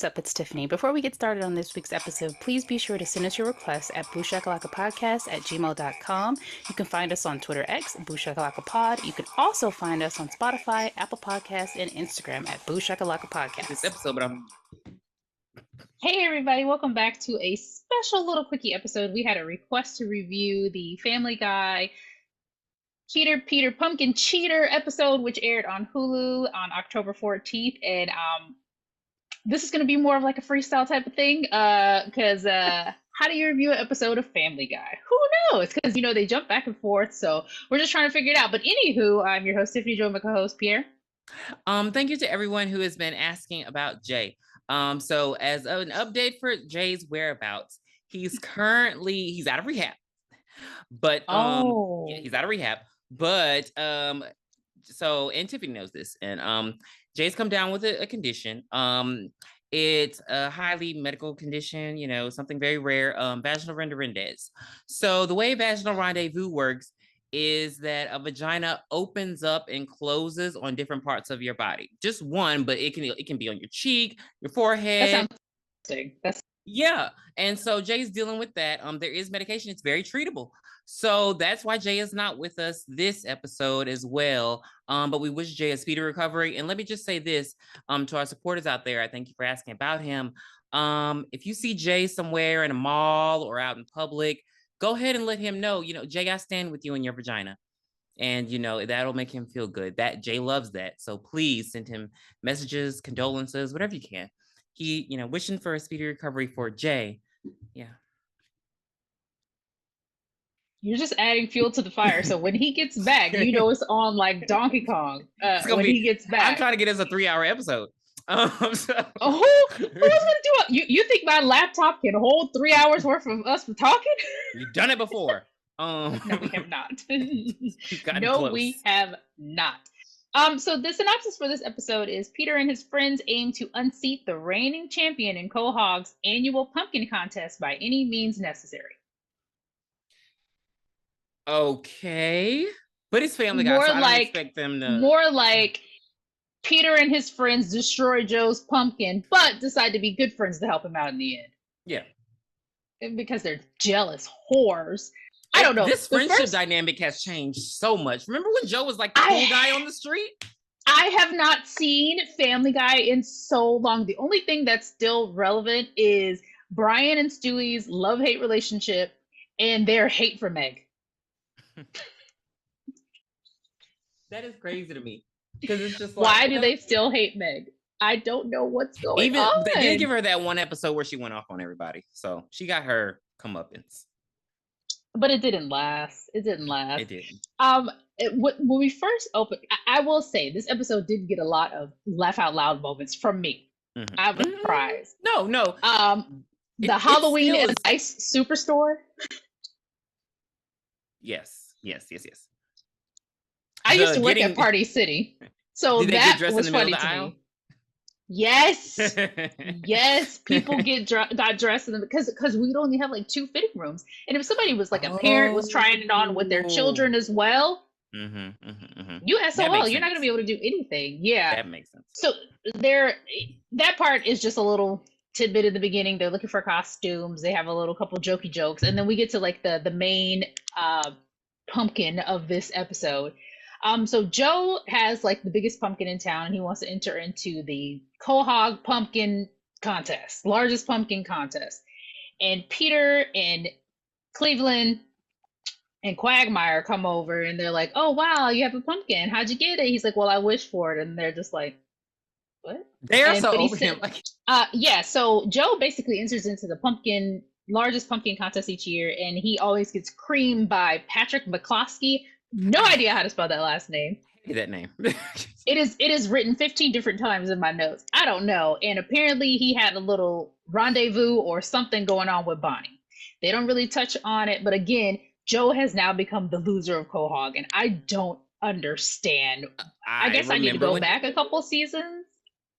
What's up? It's Tiffany. Before we get started on this week's episode, please be sure to send us your requests at booshakalakapodcast@gmail.com. You can find us on Twitter X, booshakalakapod. You can also find us on Spotify, Apple Podcasts, and Instagram at booshakalakapodcast. This episode, but Hey everybody, welcome back to a special little quickie episode. We had a request to review the Family Guy Peter Pumpkin Cheater episode, which aired on Hulu on October 14th. And this is going to be more of like a freestyle type of thing, because how do you review an episode of Family Guy? Who knows? Because, you know, they jump back and forth, so we're just trying to figure it out. But anywho, I'm your host, Tiffany, joined by my co-host, Pierre. Thank you to everyone who has been asking about Jay. So as an update for Jay's whereabouts, he's out of rehab. But he's out of rehab. But so, and Tiffany knows this, and Jay's come down with a condition. It's a highly medical condition, you know, something very rare, vaginal rendezvous. So the way vaginal rendezvous works is that a vagina opens up and closes on different parts of your body. Just one, but it can be on your cheek, your forehead. Yeah. And so Jay's dealing with that. There is medication. It's very treatable. So that's why Jay is not with us this episode as well. But we wish Jay a speedy recovery. And let me just say this to our supporters out there. I thank you for asking about him. If you see Jay somewhere in a mall or out in public, go ahead and let him know, you know, Jay, I stand with you in your vagina. And, you know, that'll make him feel good. That Jay loves that. So please send him messages, condolences, whatever you can. He, you know, wishing for a speedy recovery for Jay. Yeah. You're just adding fuel to the fire. So when he gets back, you know, it's on like Donkey Kong. He gets back. I'm trying to get us a 3-hour episode. Who's gonna do it? You think my laptop can hold 3 hours worth of us talking? You've done it before. No, we have not. We have not. So the synopsis for this episode is Peter and his friends aim to unseat the reigning champion in Quahog's annual pumpkin contest by any means necessary. Okay. But it's Family Guy, so I don't expect them to... More like Peter and his friends destroy Joe's pumpkin, but decide to be good friends to help him out in the end. Yeah. Because they're jealous whores. I don't know. This friendship dynamic has changed so much. Remember when Joe was like the cool guy on the street? I have not seen Family Guy in so long. The only thing that's still relevant is Brian and Stewie's love-hate relationship and their hate for Meg. That is crazy to me. Because it's just like, why do they still hate Meg? I don't know what's going on. They did give her that one episode where she went off on everybody. So she got her comeuppance. But it didn't last. It didn't. When we first opened, I will say this episode did get a lot of laugh out loud moments from me. Mm-hmm. I was surprised. No. The Halloween and Ice Superstore. Yes. I used to work at Party City, so that was funny to me. Yes, people got dressed in them because we'd only have like 2 fitting rooms, and if somebody was like a parent was trying it on with their children as well, you SOL, you're not going to be able to do anything. Yeah, that makes sense. So that part is just a little tidbit in the beginning. They're looking for costumes. They have a little couple jokey jokes, and then we get to like the main pumpkin of this episode. So Joe has like the biggest pumpkin in town, and he wants to enter into the Quahog pumpkin contest, largest pumpkin contest. And Peter and Cleveland and Quagmire come over, and they're like, "Oh wow, you have a pumpkin. How'd you get it?" He's like, "Well, I wished for it." And they're just like, "What?" They're so over him. Yeah. So Joe basically enters into the largest pumpkin contest each year, and he always gets creamed by Patrick McCloskey. No idea how to spell that last name. I hate that name. It is written 15 different times in my notes. I don't know. And apparently he had a little rendezvous or something going on with Bonnie. They don't really touch on it, but again, Joe has now become the loser of Quahog, and I don't understand. I guess I need to go back a couple seasons.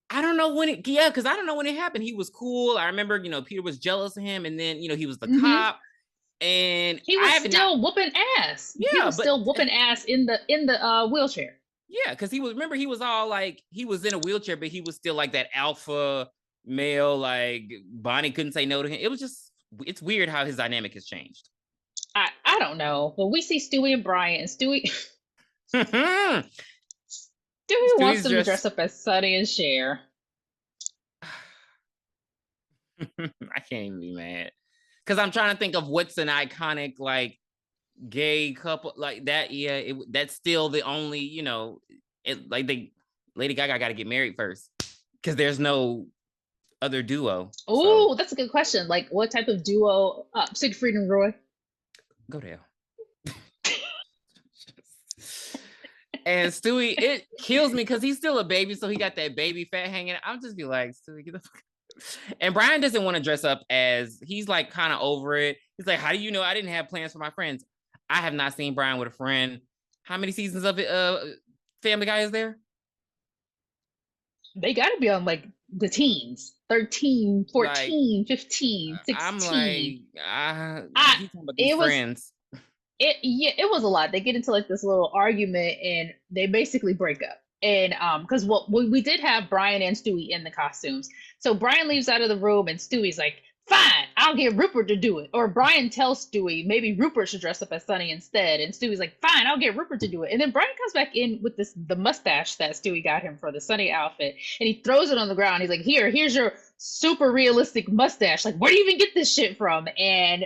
I don't know when because I don't know when it happened. He was cool. I remember, you know, Peter was jealous of him, and then, you know, he was the cop. And he was still whooping ass. Yeah, he was still whooping ass in the wheelchair. Yeah, because he was all like, he was in a wheelchair, but he was still like that alpha male, like Bonnie couldn't say no to him. It was just, it's weird how his dynamic has changed. I don't know. But we see Stewie and Brian, and Stewie wants them to dress up as Sonny and Cher. I can't even be mad. Because I'm trying to think of what's an iconic, like, gay couple like that. Yeah, that's still the only, you know, like Lady Gaga got to get married first because there's no other duo. Oh, so. That's a good question. Like, what type of duo? Siegfried and Roy. Go there. And Stewie, it kills me because he's still a baby, so he got that baby fat hanging. I'm just be like, Stewie, get the fuck. And Brian doesn't want to dress up as, he's like kind of over it. He's like, how do you know I didn't have plans for my friends? I have not seen Brian with a friend. How many seasons of Family Guy is there? They got to be on like the teens, 13, 14, like, 15, 16. I'm like, it friends. It was a lot. They get into like this little argument and they basically break up. And because we did have Brian and Stewie in the costumes. So Brian leaves out of the room and Stewie's like, fine, I'll get Rupert to do it. Or Brian tells Stewie maybe Rupert should dress up as Sonny instead. And Stewie's like, fine, I'll get Rupert to do it. And then Brian comes back in with the mustache that Stewie got him for the Sonny outfit. And he throws it on the ground. He's like, here's your super realistic mustache. Like, where do you even get this shit from? And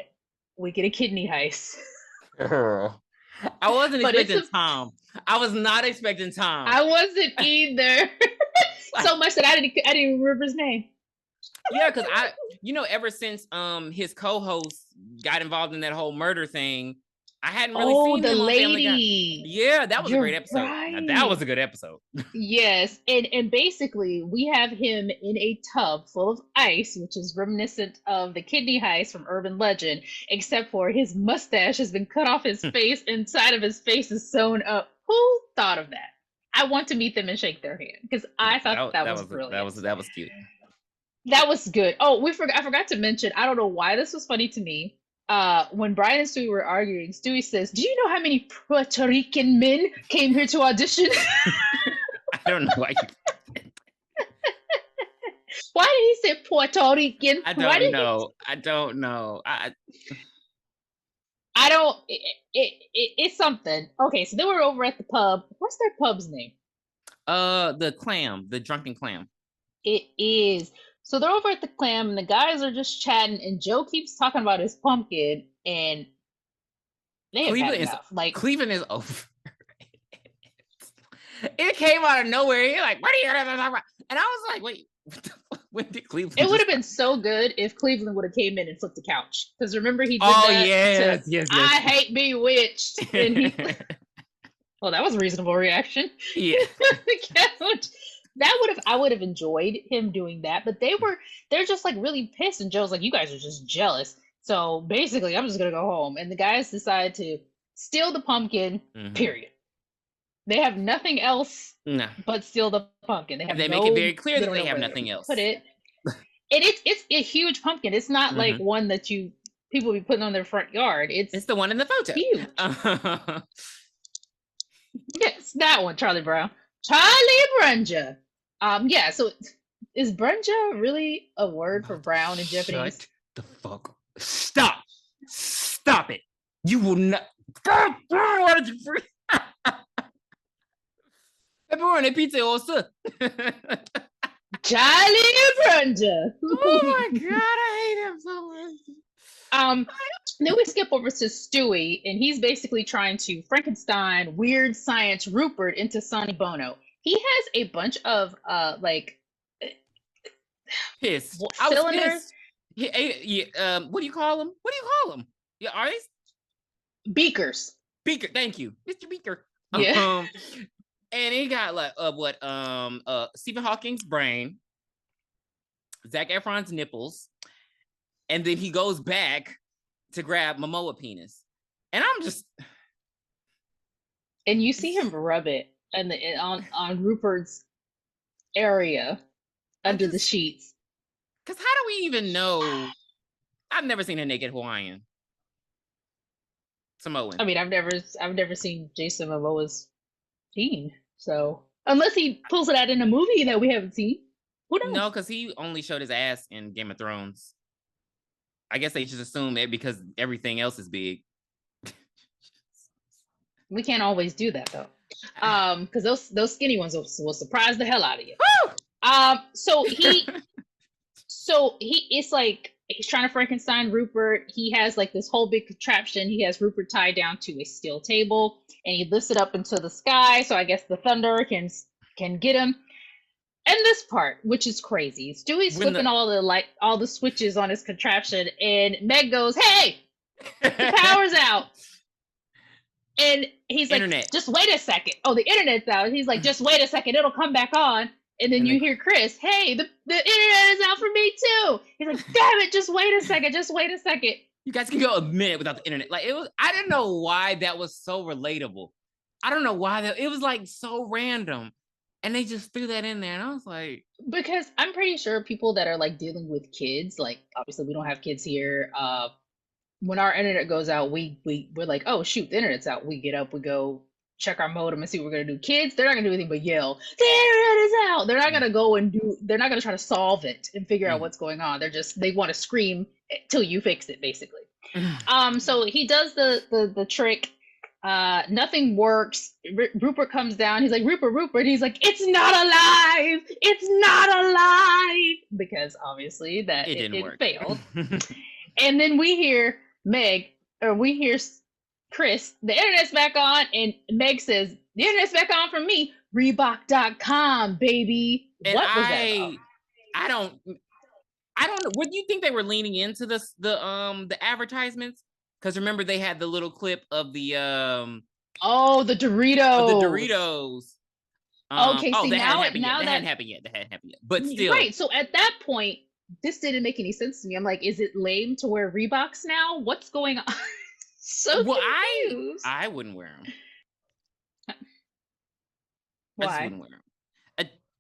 we get a kidney heist. I wasn't expecting Tom. I was not expecting Tom. I wasn't either. So much that I didn't even remember his name. Yeah, because ever since his co-host got involved in that whole murder thing, I hadn't really seen the him on lady. Family Guy. Yeah, that was a great episode. Right. Now, that was a good episode. Yes, and basically we have him in a tub full of ice, which is reminiscent of the kidney heist from Urban Legend, except for his mustache has been cut off his face. Inside of his face is sewn up. Who thought of that? I want to meet them and shake their hand because I thought that was brilliant. That was cute. That was good. Oh, I forgot to mention, I don't know why this was funny to me. When Brian and Stewie were arguing, Stewie says, do you know how many Puerto Rican men came here to audition? I don't know why Why did he say Puerto Rican? I don't know. I don't know. I don't, it's something. Okay, so they were over at the pub. What's their pub's name? The Drunken Clam. It is. So they're over at the Clam, and the guys are just chatting, and Joe keeps talking about his pumpkin, and Cleveland is over. It came out of nowhere. You're like, what are you talking about? And I was like, wait, what the fuck? When did Cleveland? It would have been so good if Cleveland would have came in and flipped the couch. Because remember he did that. Yes. I hate bewitched. And he well, that was a reasonable reaction. Yeah. The couch. I would have enjoyed him doing that, but they're just like really pissed, and Joe's like, you guys are just jealous. So basically I'm just gonna go home. And the guys decide to steal the pumpkin, period. They have nothing else but steal the pumpkin. They make it very clear that they have nothing else. Put it. And it's a huge pumpkin. It's not like one that people be putting on their front yard. It's the one in the photo. Huge. Yes, that one, Charlie Brown. Charlie Brunja. Yeah, so is Brunja really a word for brown in Japanese? Shut the fuck up. Stop it. You will not. Why did you freak? Pepperoni pizza also. Charlie Brunja. Oh my god, I hate him so much. Then we skip over to Stewie, and he's basically trying to Frankenstein weird science Rupert into Sonny Bono. He has a bunch of piss cylinders. What do you call them? Yeah, are they beakers? Beaker, thank you, Mr. Beaker. Yeah. And he got like Stephen Hawking's brain, Zac Efron's nipples, and then he goes back to grab Momoa penis, and I'm just. And you see him rub it on Rupert's area under the sheets. Because how do we even know? I've never seen a naked Hawaiian. Samoan. I mean, I've never seen Jason Momoa's teen. So unless he pulls it out in a movie that we haven't seen. Who knows? No, because he only showed his ass in Game of Thrones. I guess they just assume it because everything else is big. We can't always do that though. Because those skinny ones will surprise the hell out of you. So it's like he's trying to Frankenstein Rupert. He has like this whole big contraption. He has Rupert tied down to a steel table, and he lifts it up into the sky. So I guess the thunder can get him. And this part, which is crazy, Stewie's flipping all the switches on his contraption, and Meg goes, "Hey, the power's out." And he's like, internet. Just wait a second. Oh, the internet's out. He's like, just wait a second. It'll come back on. And then you hear Chris, hey, the internet is out for me too. He's like, damn it, just wait a second. Just wait a second. You guys can go a minute without the internet. Like, I didn't know why that was so relatable. I don't know why it was like so random. And they just threw that in there. And I was like, because I'm pretty sure people that are like dealing with kids, like obviously we don't have kids here. When our internet goes out, we're like, oh shoot, the internet's out. We get up, we go check our modem and see what we're gonna do. Kids, they're not gonna do anything but yell, the internet is out. They're not gonna they're not gonna try to solve it and figure out what's going on. They want to scream till you fix it, basically. So he does the trick. Nothing works. Rupert comes down. He's like, Rupert. He's like, it's not alive. It's not alive, because obviously that it didn't work. Failed. And then we hear Chris, the internet's back on, and Meg says, the internet's back on for me. Reebok.com, baby. And what was that? I don't know. What do you think they were leaning into the advertisements? Because remember they had the little clip of the the Doritos. Okay, see that now hadn't happened yet. But still, right. So at that point, this didn't make any sense to me. I'm like, is it lame to wear Reeboks now? What's going on? So confused. I wouldn't wear them. Why? I just wouldn't wear them.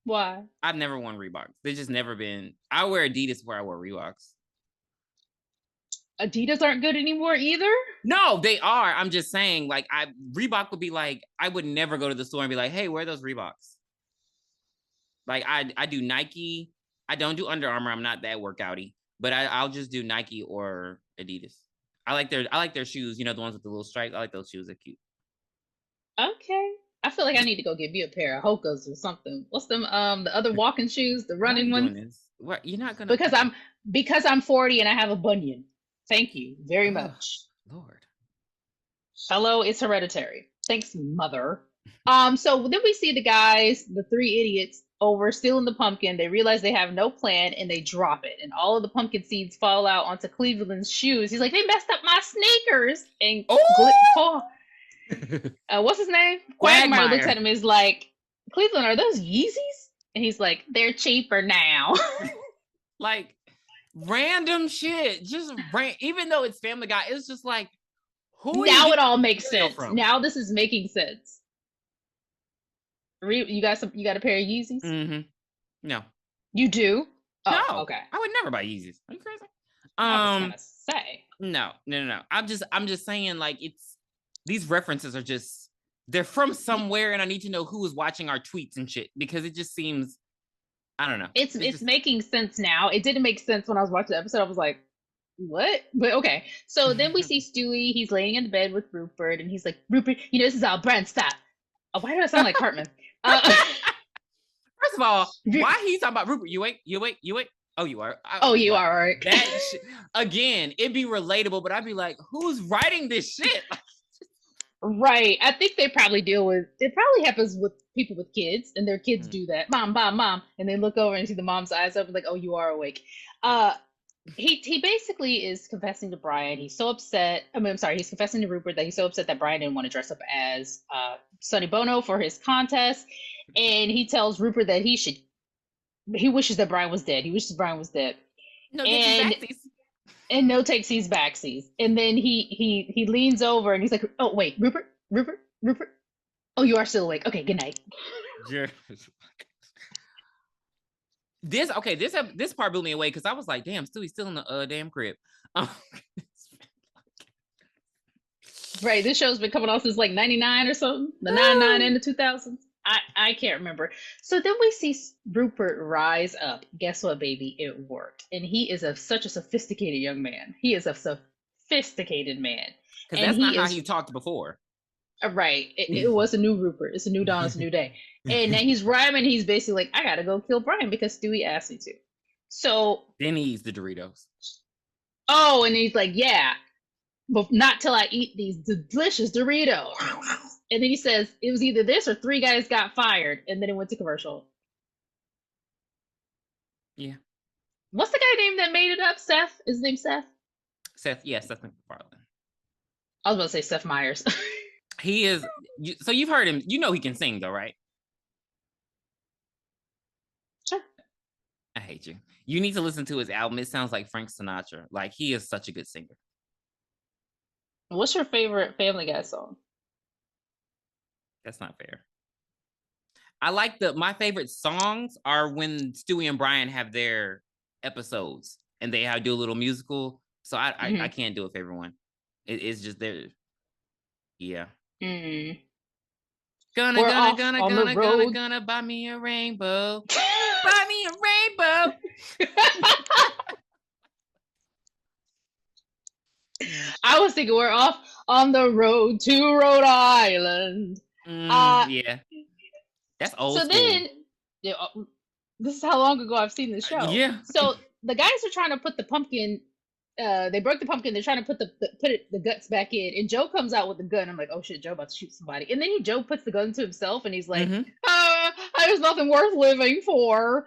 Why? I've never worn Reeboks. They've just never been. I wear Adidas where I wear Reeboks. Adidas aren't good anymore either? No, they are. I'm just saying, like, Reebok would be like, I would never go to the store and be like, hey, wear those Reeboks. Like, I do Nike. I don't do Under Armour. I'm not that workouty, but I'll just do Nike or Adidas. I like their shoes. You know, the ones with the little stripes. I like those shoes. They're cute. Okay. I feel like I need to go get me a pair of Hoka's or something. What's them? The other walking shoes, the running ones. What, you're not gonna? Because I'm 40 and I have a bunion. Thank you very much. Lord. Hello, it's hereditary. Thanks, mother. So then we see the guys, the three idiots, over stealing the pumpkin. They realize they have no plan and they drop it. And all of the pumpkin seeds fall out onto Cleveland's shoes. He's like, they messed up my sneakers. And what's his name? Quagmire looks at him and is like, Cleveland, are those Yeezys? And he's like, they're cheaper now. Like, random shit. Just even though it's Family Guy, it's just like, now it all makes sense. Now this is making sense. You got a pair of Yeezys? Mm-hmm. No. You do? Oh, no. Okay. I would never buy Yeezys. Are you crazy? I was gonna say. No. I'm just saying, like, these references are just, they're from somewhere, and I need to know who is watching our tweets and shit, because it just seems, I don't know. It's just making sense now. It didn't make sense when I was watching the episode. I was like, what? But okay. So then we see Stewie. He's laying in bed with Rupert, and he's like, Rupert, this is our brand. Stop. Oh, why do I sound like Cartman? First of all, why he's talking about Rupert? You wait. Oh, you are. You are, right? That again, it'd be relatable, but I'd be like, who's writing this shit? Right. I think it probably happens with people with kids, and their kids do that. Mom, and they look over and see the mom's eyes open, like, oh, you are awake. He basically is confessing to Brian. He's so upset. He's confessing to Rupert that he's so upset that Brian didn't want to dress up as Sonny Bono for his contest. And he tells Rupert that he wishes that Brian was dead. He wishes Brian was dead. No takesies backsies. And then he leans over and he's like, oh, wait, Rupert. Oh, you are still awake. Okay, good night. This part blew me away because I was like, damn, Stewie's still in the damn crib. Right, this show's been coming on since like 99 or something. The 99 and the 2000s. I can't remember. So then we see Rupert rise up. Guess what, baby? It worked. And he is such a sophisticated young man. He is a sophisticated man. Because And that's not how is he talked before. right. It was a new Rupert. It's a new dawn. It's a new day. And then he's rhyming. He's basically like, I gotta go kill Brian because Stewie asked me to. So then he eats the Doritos. Oh, and he's like, yeah, but not till I eat these delicious Doritos. And then he says it was either this or 3 guys got fired, and then it went to commercial. Yeah. What's the guy name that made it up? Seth? Is his name Seth? Seth MacFarlane. I was about to say Seth Meyers. He is. So you've heard him. You know he can sing, though, right? Sure. I hate you. You need to listen to his album. It sounds like Frank Sinatra. Like, he is such a good singer. What's your favorite Family Guy song? That's not fair. I like my favorite songs are when Stewie and Brian have their episodes and they do a little musical. So I can't do a favorite one. It's just there. Yeah. Mm. Gonna buy me a rainbow. Buy me a rainbow. I was thinking we're off on the road to Rhode Island. Yeah. That's old so school. Then, this is how long ago I've seen this show. Yeah. So the guys are trying to put the pumpkin. They broke the pumpkin. They're trying to put the guts back in, and Joe comes out with the gun. I'm like, oh shit, Joe about to shoot somebody. And then Joe puts the gun to himself, and he's like, there's nothing worth living for.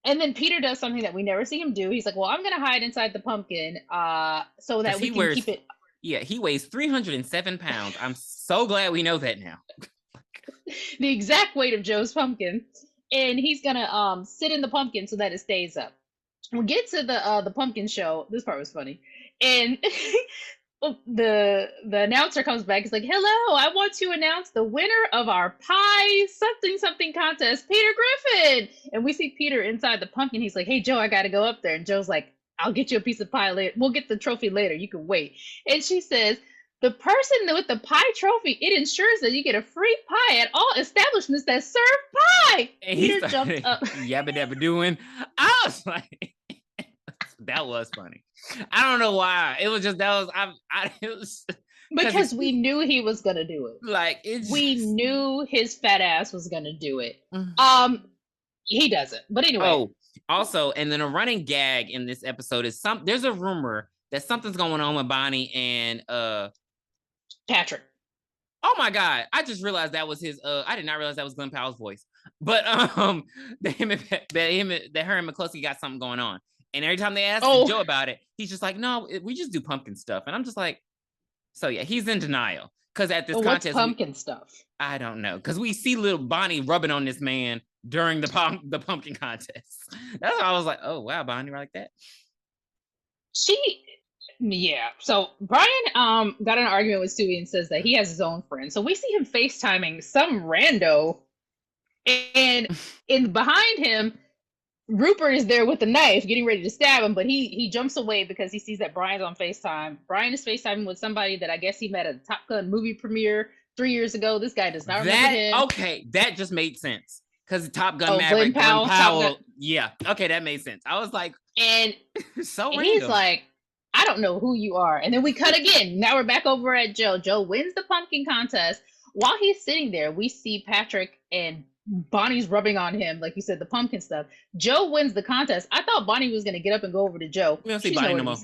And then Peter does something that we never see him do. He's like, well, I'm gonna hide inside the pumpkin, so that we can keep it. Yeah, he weighs 307 pounds. I'm so glad we know that now. The exact weight of Joe's pumpkin, and he's gonna sit in the pumpkin so that it stays up. We get to the pumpkin show. This part was funny, and the announcer comes back. He's like, "Hello, I want to announce the winner of our pie something contest, Peter Griffin." And we see Peter inside the pumpkin. He's like, "Hey Joe, I gotta go up there." And Joe's like, "I'll get you a piece of pie later. We'll get the trophy later. You can wait." And she says, "The person with the pie trophy, it ensures that you get a free pie at all establishments that serve pie." And Peter jumped up. Yabba dabba doing. I was like, that was funny. I don't know why. It was just it was because we knew he was gonna do it. Like we knew his fat ass was gonna do it. He doesn't. But anyway. Oh, also, and then a running gag in this episode is there's a rumor that something's going on with Bonnie and Patrick. Oh my God. I just realized that was his I did not realize that was Glenn Powell's voice. But that her and McCluskey got something going on. And every time they ask Joe about it, he's just like, "No, we just do pumpkin stuff." And I'm just like, so yeah, he's in denial. Because at this contest, what's pumpkin stuff? I don't know. Because we see little Bonnie rubbing on this man during the pumpkin contest. That's why I was like, oh wow, Bonnie, like that. Yeah. So Brian got in an argument with Stewie and says that he has his own friend. So we see him FaceTiming some rando, and behind him, Rupert is there with a knife getting ready to stab him, but he jumps away because he sees that Brian's on FaceTime. Brian is FaceTiming with somebody that I guess he met at a Top Gun movie premiere 3 years ago. This guy does not remember him. Okay, that just made sense. Because Top Gun Maverick, Glenn Powell. Yeah, okay, that made sense. I was like, and so and he's like, I don't know who you are. And then we cut again. Now we're back over at Joe. Joe wins the pumpkin contest. While he's sitting there, we see Patrick and Bonnie's rubbing on him, like you said, the pumpkin stuff. Joe wins the contest. I thought Bonnie was going to get up and go over to Joe. We don't see Bonnie no more.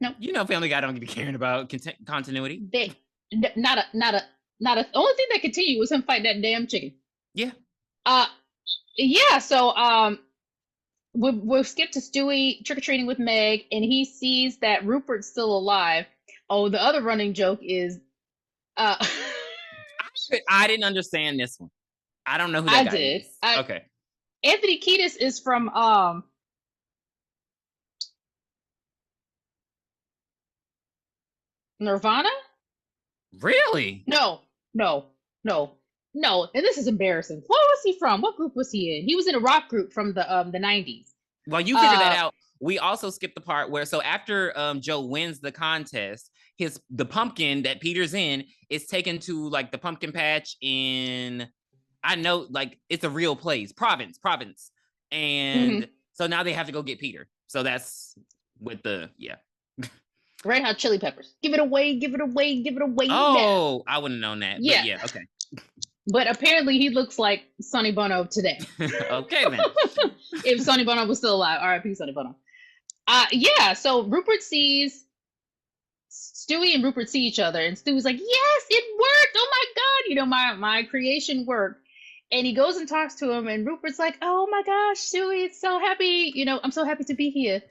No, you know, Family Guy don't be caring about continuity. Not a. Only thing that continued was him fighting that damn chicken. Yeah. Yeah. So we'll skip to Stewie trick or treating with Meg, and he sees that Rupert's still alive. Oh, the other running joke is, I didn't understand this one. I don't know who that guy is. Okay. Anthony Kiedis is from Nirvana? Really? No. And this is embarrassing. What was he from? What group was he in? He was in a rock group from the 90s. Well, you figure that out. We also skipped the part where, so after Joe wins the contest, the pumpkin that Peter's in is taken to like the pumpkin patch in, I know, like it's a real place, province. And so now they have to go get Peter. So that's with the, Red Hot Chili Peppers. Give it away. Oh, I wouldn't have known that. Yeah. But yeah, okay. But apparently he looks like Sonny Bono today. Okay, then. If Sonny Bono was still alive. R.I.P. Sonny Bono. Yeah, so Rupert sees Stewie and Rupert see each other, and Stewie's like, yes, it worked. Oh my God. You know, my creation worked. And he goes and talks to him, and Rupert's like, oh my gosh, Stewie, it's so happy. You know, I'm so happy to be here.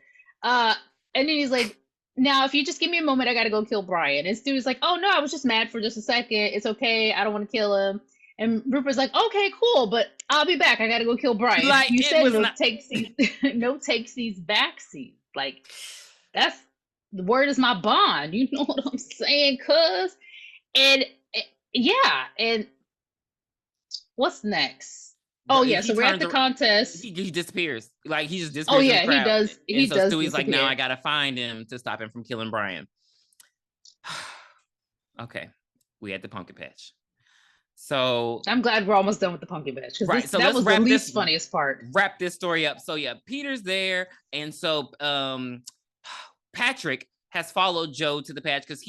And then he's like, now, if you just give me a moment, I got to go kill Brian. And Stewie's like, oh no, I was just mad for just a second. It's okay. I don't want to kill him. And Rupert's like, okay, cool, but I'll be back. I got to go kill Brian. Like, you said no takesies, backseat. Like, that's, the word is my bond. You know what I'm saying, cuz? And yeah, and what's next? Oh yeah, so we're at the contest. He disappears. Like he just disappears. Oh yeah, he does. He does. Stewie's like, now I gotta find him to stop him from killing Brian. Okay, we had the pumpkin patch. So I'm glad we're almost done with the pumpkin patch because that was the least funniest part. Wrap this story up. So yeah, Peter's there, and so Patrick has followed Joe to the patch because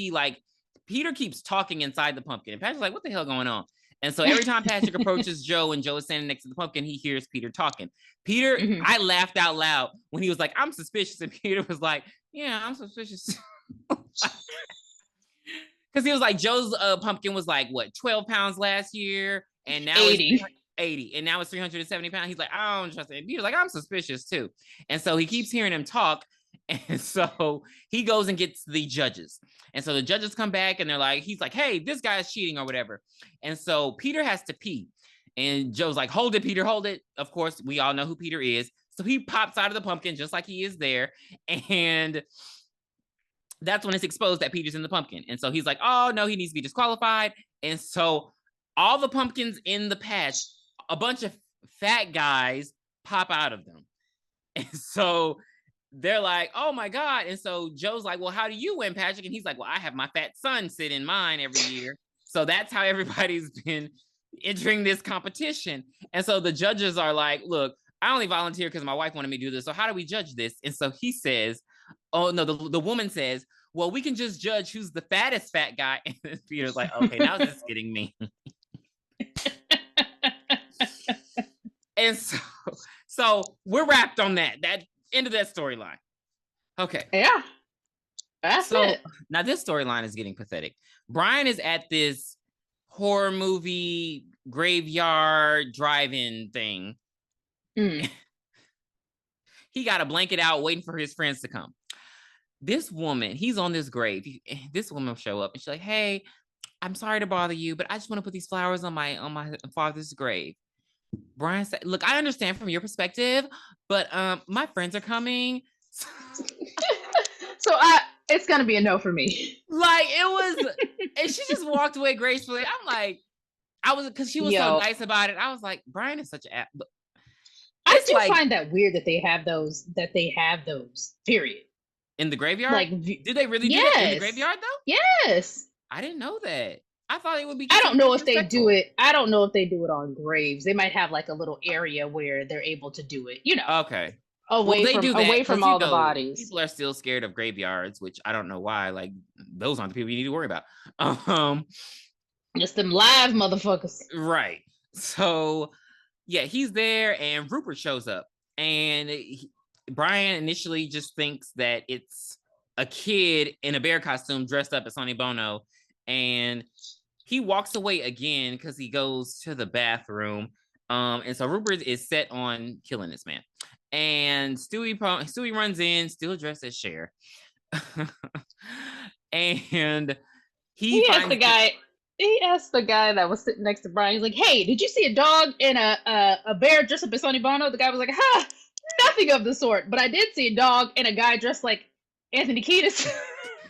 Peter keeps talking inside the pumpkin, and Patrick's like, what the hell going on? And so every time Patrick approaches Joe and Joe is standing next to the pumpkin, he hears Peter talking. Peter, I laughed out loud when he was like, I'm suspicious. And Peter was like, yeah, I'm suspicious. Because he was like, Joe's pumpkin was like, what, 12 pounds last year? And now 80. It's 80. And now it's 370 pounds. He's like, I don't trust it. And Peter's like, I'm suspicious too. And so he keeps hearing him talk. And so he goes and gets the judges. And so the judges come back and they're like, he's like, hey, this guy's cheating or whatever. And so Peter has to pee. And Joe's like, hold it, Peter, hold it. Of course, we all know who Peter is. So he pops out of the pumpkin just like he is there. And that's when it's exposed that Peter's in the pumpkin. And so he's like, oh, no, he needs to be disqualified. And so all the pumpkins in the patch, a bunch of fat guys pop out of them. And so they're like, oh my God. And so Joe's like, well, how do you win, Patrick? And he's like, well, I have my fat son sit in mine every year. So that's how everybody's been entering this competition. And so the judges are like, look, I only volunteered because my wife wanted me to do this. So how do we judge this? And so he says, oh no, the woman says, well, we can just judge who's the fattest fat guy. And Peter's like, okay, now this is getting me. And so we're wrapped on that end of that storyline. Okay. Yeah. That's it. Now this storyline is getting pathetic. Brian is at this horror movie graveyard drive-in thing. He got a blanket out waiting for his friends to come. This woman, he's on this grave. This woman will show up and she's like, hey, I'm sorry to bother you, but I just want to put these flowers on my father's grave. Brian said, look, I understand from your perspective, but my friends are coming. So it's gonna be a no for me. Like it was, and she just walked away gracefully. I'm like, because she was so nice about it. I was like, Brian is such an ass. I do find that weird that they have those. Period. In the graveyard? Like, did they really do that in the graveyard though? Yes. I didn't know that. I thought it would be. I don't know if they do it. I don't know if they do it on graves. They might have like a little area where they're able to do it. You know. Okay. Away from all the bodies. People are still scared of graveyards, which I don't know why. Like those aren't the people you need to worry about. Just them live motherfuckers. Right. So yeah, he's there, and Rupert shows up, and Brian initially just thinks that it's a kid in a bear costume dressed up as Sonny Bono, and he walks away again because he goes to the bathroom. And so Rupert is set on killing this man. And Stewie runs in, still dressed as Cher. And he asked the guy. He asked the guy that was sitting next to Brian. He's like, "Hey, did you see a dog and a bear dressed up as Sonny Bono?" The guy was like, "Ha, nothing of the sort. But I did see a dog and a guy dressed like Anthony Kiedis."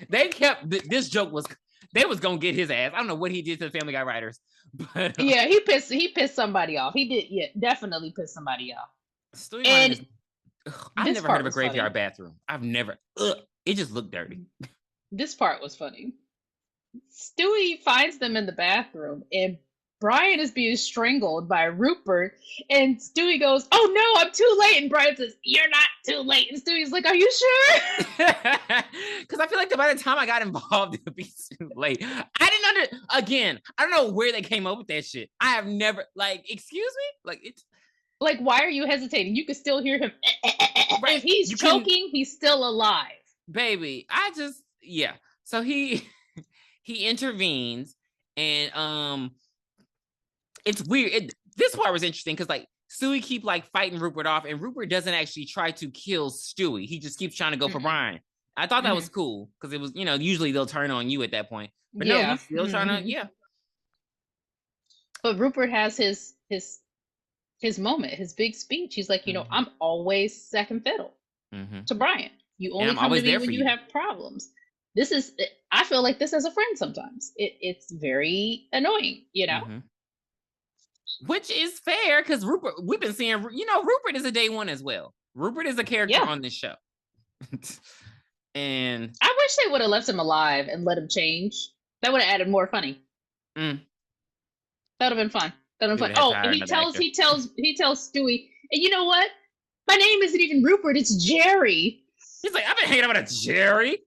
They kept this joke was. They was gonna get his ass. I don't know what he did to the Family Guy writers, but yeah, he pissed somebody off. He did, definitely pissed somebody off. I've never heard of a graveyard bathroom. I've never. It just looked dirty. This part was funny. Stewie finds them in the bathroom, and Brian is being strangled by Rupert. And Stewie goes, "Oh no, I'm too late." And Brian says, "You're not too late." And Stewie's like, "Are you sure?" Because I feel like by the time I got involved, it would be too late. I don't know where they came up with that shit. I have never, like, excuse me? Like, it's Like, why are you hesitating? You can still hear him. right. If he's choking, he's still alive. Baby, yeah. So he intervenes, and it's weird. This part was interesting because, like, Stewie keep like fighting Rupert off, and Rupert doesn't actually try to kill Stewie. He just keeps trying to go for Brian. I thought that was cool because it was, usually they'll turn on you at that point, but no, he's still trying to, yeah. But Rupert has his moment, his big speech. He's like, I'm always second fiddle to Brian. You only come to me when you have problems. I feel like this as a friend sometimes. It's very annoying, Which is fair because Rupert, we've been seeing, Rupert is a day one as well. Rupert is a character on this show. And I wish they would have left him alive and let him change. That would have added more funny. That would have been fun. Oh, and he tells Stewie, and you know what? My name isn't even Rupert, it's Jerry. He's like, I've been hanging out with a Jerry.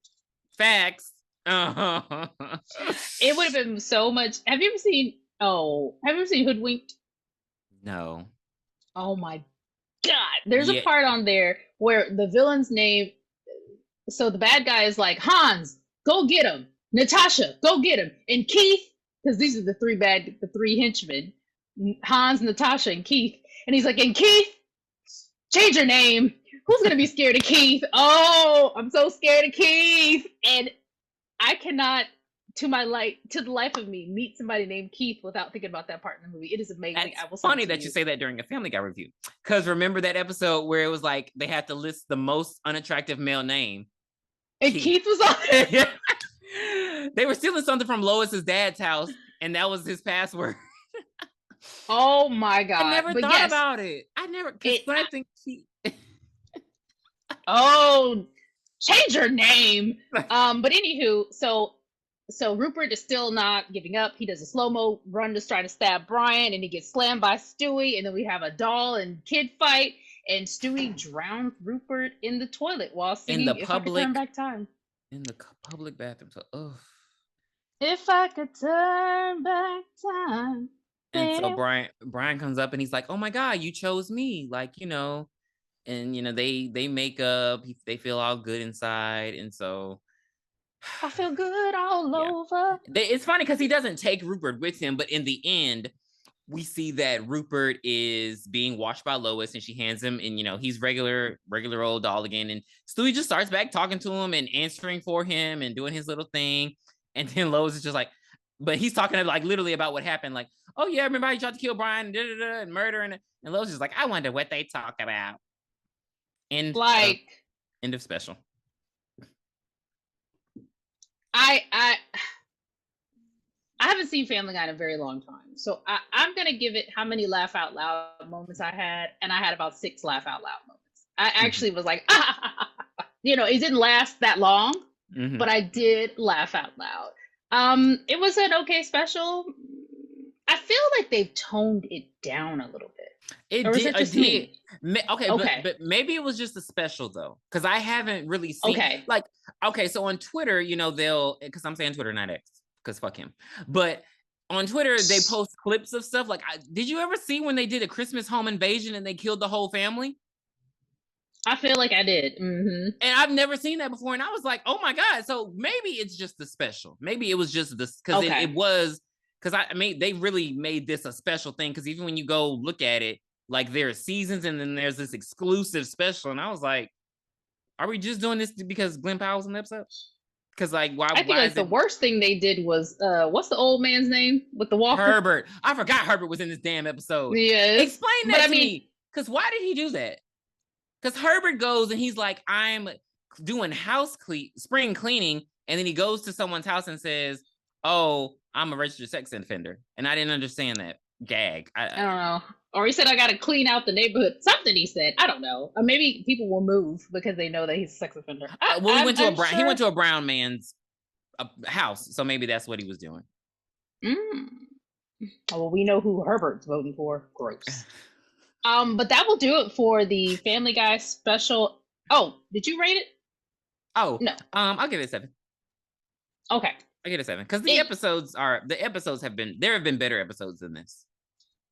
Facts. It would have been so much. Have you ever seen Hoodwinked? No. Oh my God. There's a part on there where the villain's name, so the bad guy is like, Hans, go get him. Natasha, go get him. And Keith, because these are the three henchmen, Hans, Natasha, and Keith. And he's like, and Keith, change your name. Who's going to be scared of Keith? Oh, I'm so scared of Keith. And I cannot, to the life of me, meet somebody named Keith without thinking about that part in the movie. It is amazing. It's funny that you say that during a Family Guy review. Because remember that episode where it was like they had to list the most unattractive male name? And Keith was on it. They were stealing something from Lois's dad's house, and that was his password. Oh my God. I never thought about it. I think oh, change your name. But anywho, so Rupert is still not giving up. He does a slow-mo run to try to stab Brian, and he gets slammed by Stewie, and then we have a doll and kid fight, and Stewie drowns Rupert in the toilet while singing in the public, Turn Back Time. In the public bathroom. So, if I could turn back time. And so Brian comes up and he's like, "Oh my God, you chose me!" Like, and they make up. They feel all good inside, and so I feel good all over. It's funny because he doesn't take Rupert with him, but in the end, we see that Rupert is being watched by Lois, and she hands him, and he's regular old doll again. And Stewie just starts back talking to him and answering for him and doing his little thing. And then Lois is just like, but he's talking like literally about what happened. Like, oh yeah, remember how you tried to kill Brian and murder, and Lois is like, I wonder what they talk about. And end of special. I haven't seen Family Guy in a very long time, so I'm gonna give it how many laugh out loud moments I had, and I had about 6 laugh out loud moments. I actually was like, it didn't last that long, but I did laugh out loud. It was an okay special. I feel like they've toned it down a little bit. It did. Okay. But maybe it was just a special though, because I haven't really seen. So on Twitter, they'll, because I'm saying Twitter, not X, because fuck him. But on Twitter, they post clips of stuff. Like, did you ever see when they did a Christmas home invasion and they killed the whole family? I feel like I did. And I've never seen that before. And I was like, oh my God. So maybe it's just the special. Maybe it was just this, because it was, because they really made this a special thing. Because even when you go look at it, like there are seasons and then there's this exclusive special. And I was like, are we just doing this because Glenn Powell's in the episode? Because why? I think the worst thing they did was, what's the old man's name with the walker? Herbert. I forgot Herbert was in this damn episode. Yes. Explain that to me. Because why did he do that? Because Herbert goes and he's like, I'm doing spring cleaning. And then he goes to someone's house and says, oh, I'm a registered sex offender. And I didn't understand that gag. I don't know. Or he said, I got to clean out the neighborhood. Something he said. I don't know. Or maybe people will move because they know that he's a sex offender. He went to a brown man's a house. So maybe that's what he was doing. Well, we know who Herbert's voting for. Gross. But that will do it for the Family Guy special. Oh, did you rate it? Oh no. I'll give it a 7. Okay. I get a 7 because the episodes have been better episodes than this.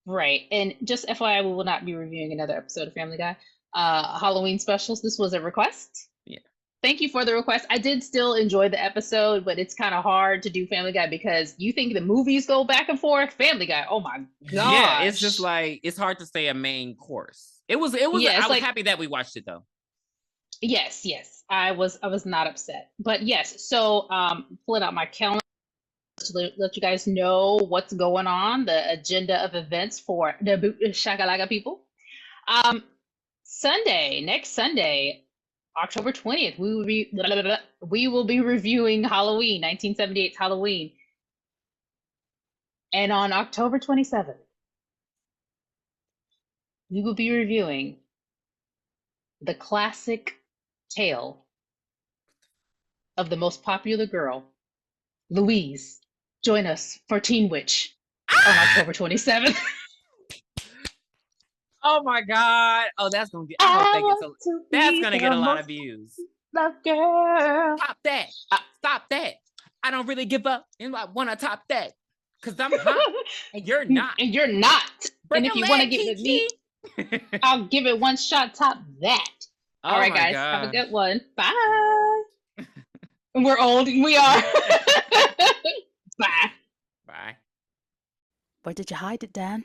Right. And just FYI, we will not be reviewing another episode of Family Guy. Halloween specials. This was a request. Yeah. Thank you for the request. I did still enjoy the episode, but it's kind of hard to do Family Guy because you think the movies go back and forth. Family Guy, oh my god. Yeah, it's just like it's hard to say a main course. It was. I was happy that we watched it though. Yes. I was not upset. But yes, so pulling out my calendar to let you guys know what's going on, the agenda of events for the Booshakalaka people. Next Sunday, October 20th, we will be reviewing Halloween, 1978's Halloween. And on October 27th, we will be reviewing the classic tale of the most popular girl, Louise. Join us for Teen Witch on October 27th. Oh my god! Oh, that's gonna get. That's gonna get a lot of views. Love girl. Top that! Stop that! I don't really give up and I want to top that because I'm hot and you're not. And you're not. Break and if you want to get with me, I'll give it one shot. Top that. Oh all right, guys. God. Have a good one. Bye. We're old. We are. Bye. Bye. Where did you hide it, Dan?